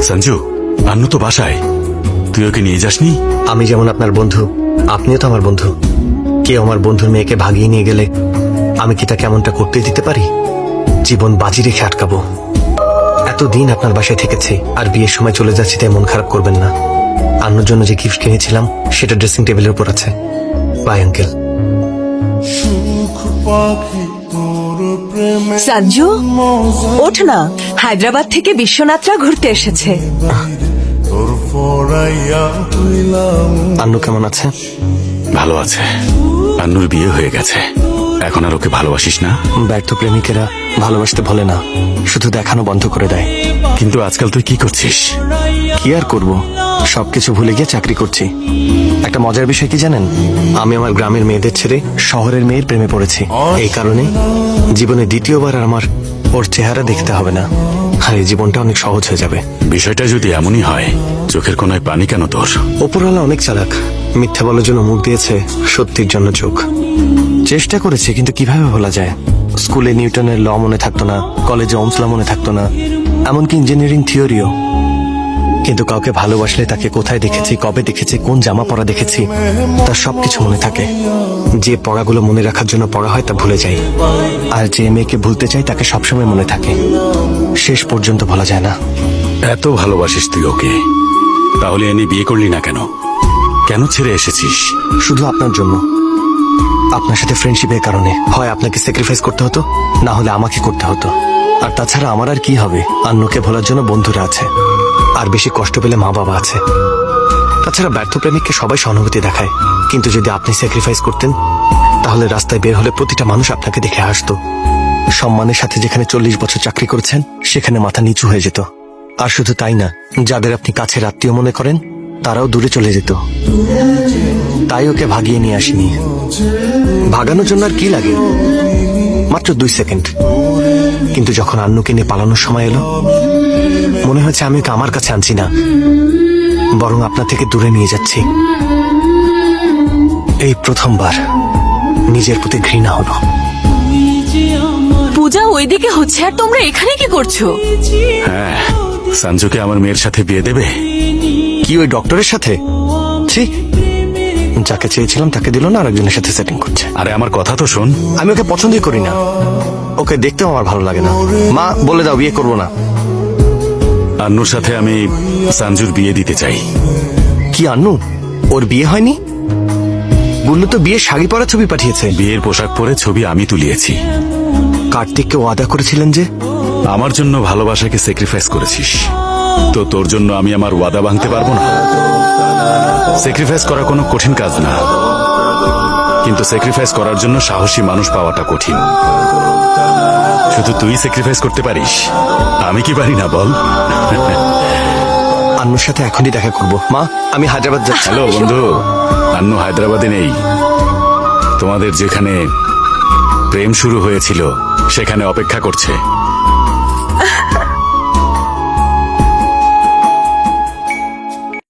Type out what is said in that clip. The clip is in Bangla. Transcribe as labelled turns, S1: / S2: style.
S1: সঞ্জু, আন্নু তো বাসায়, তুই ওকে নিয়ে যাসনি?
S2: আমি যেমন আপনার বন্ধু, আপনিও তো আমার বন্ধু। কেউ আমার বন্ধুর মেয়েকে ভাগিয়ে নিয়ে গেলে আমি কি তাকে এমনটা করতে দিতে পারি? জীবন বাজি রেখে আটকাবো? এতদিন আপনার বাসায় থেকেছে, আর বিয়ের সময় চলে যাচ্ছি তাই মন খারাপ করবেন না। আন্নুর জন্য যে গিফট কিনেছিলাম সেটা ড্রেসিং টেবিলের উপর আছে। Bye uncle.
S3: সঞ্জু, ওঠ না, হায়দ্রাবাদ থেকে বিশ্বনাথরা ঘুরতে এসেছে।
S2: আন্নু কেমন আছে?
S1: ভালো আছে। আন্নুর বিয়ে হয়ে গেছে, এখন আর ওকে ভালোবাসিস না?
S2: ব্যর্থ প্রেমিকেরা ভালোবাসতে ভোলে না, শুধু দেখানো বন্ধ করে দেয়।
S1: কিন্তু আজকাল তুই কি করছিস?
S2: কি আর করব, সবকিছু ভুলে গিয়ে চাকরি করছি। একটা মজার বিষয় কি জানেন, আমি আমার গ্রামের মেয়েদের ছেড়ে শহরের মেয়ের প্রেমে পড়েছি। এই কারণে জীবনে দ্বিতীয়বার আর আমার ওর চেহারা দেখতে হবে না, আর এই জীবনটা অনেক সহজ হয়ে যাবে।
S1: বিষয়টা যদি এমনই হয়, চোখের কোনায় পানি কেন তোর?
S2: ওপরওয়ালা অনেক চালাক, মিথ্যা বলার জন্য মুখ দিয়েছে, সত্যির জন্য চোখ। চেষ্টা করেছি, কিন্তু কিভাবে ভোলা যায়? স্কুলে নিউটনের ল মনে থাকতো না, কলেজে ওমস ল মনে থাকতো না, এমনকি ইঞ্জিনিয়ারিং থিওরিও। কিন্তু কাউকে ভালোবাসলে তাকে কোথায় দেখেছি, কবে দেখেছি, কোন জামা পরা দেখেছি, তার সবকিছু মনে থাকে। যে পড়াগুলো মনে রাখার জন্য পড়া হয় তা ভুলে যাই, আর যে মেয়েকে ভুলতে চাই তাকে সবসময় মনে থাকে, শেষ পর্যন্ত ভোলা যায় না।
S1: এত ভালোবাসিস তুই ওকে, তাহলে এনে বিয়ে করলি না কেন? কেন ছেড়ে এসেছিস?
S2: শুধু আপনার জন্য, আপনার সাথে ফ্রেন্ডশিপের কারণে। হয় আপনাকে স্যাক্রিফাইস করতে হতো, না হলে আমাকে করতে হতো। আর তাছাড়া আমার আর কি হবে? আন্নুকে ভোলার জন্য বন্ধুরা আছে, আর বেশি কষ্ট পেলে মা বাবা আছে। তাছাড়া ব্যর্থ প্রেমিককে সবাই সহানুভূতি দেখায়, কিন্তু যদি আপনি স্যাক্রিফাইস করতেন, তাহলে রাস্তায় বের হলে প্রতিটা মানুষ আপনাকে দেখে হাসতো। সম্মানের সাথে যেখানে 40 বছর চাকরি করেছেন, সেখানে মাথা নিচু হয়ে যেত। আর শুধু তাই না, যাদের আপনি কাছের আত্মীয় মনে করেন, তারাও দূরে চলে যেত। তাই ওকে ভাগিয়ে নিয়ে আসিনি। ভাগানোর জন্য আর কি লাগে, মাত্র 2 সেকেন্ড। কিন্তু যখন আন্নুকে নিয়ে পালানোর সময় এলো, মনে হয়েছে আমি ওকে আমার কাছে আনছি না, বরং আপনার থেকে দূরে নিয়ে যাচ্ছি। এই প্রথমবার নিজের প্রতি ঘৃণা হলো।
S3: পূজা ওইদিকে হচ্ছে, আর তোমরা এখানে কি করছো?
S1: হ্যাঁ, সঞ্জুকে আমার মেয়ের সাথে বিয়ে দেবে?
S2: কি ওই ডক্টরের সাথে? ছি, যাকে চেয়েছিলাম তাকে দিল না, আরেকজনের সাথে সেটিং করছে।
S1: আরে আমার কথা তো শোন।
S2: আমি ওকে পছন্দই করি না, ওকে দেখতেও আমার ভালো লাগে না। মা, বলে দাও বিয়ে করবো না।
S1: আন্নুর সাথে আমি সঞ্জুর বিয়ে দিতে চাই।
S2: কি আন্নু, ওর বিয়ে হয়নি? বললো তো বিয়ে শাড়ি পরা ছবি পাঠিয়েছে।
S1: বিয়ের পোশাক পরে ছবি আমি তুলিয়েছি।
S2: কার্তিককে ওয়াদা করেছিলেন যে?
S1: আমার জন্য ভালোবাসাকে স্যাক্রিফাইস করেছিস, তো তোর জন্য আমি আমার ওয়াদা ভাঙতে পারবো না? স্যাক্রিফাইস করা কোনো কঠিন কাজ না, কিন্তু স্যাক্রিফাইস করার জন্য সাহসী মানুষ পাওয়াটা কঠিন। শুধু তুই স্যাক্রিফাইস করতে পারিস, আমি কি পারি না বল?
S2: আন্নুর সাথে এখনই দেখা করব। মা, আমি হায়দ্রাবাদ যাচ্ছি।
S1: হ্যালো বন্ধু, আন্নু হায়দ্রাবাদে নেই। তোমাদের যেখানে প্রেম শুরু হয়েছিল সেখানে অপেক্ষা করছে।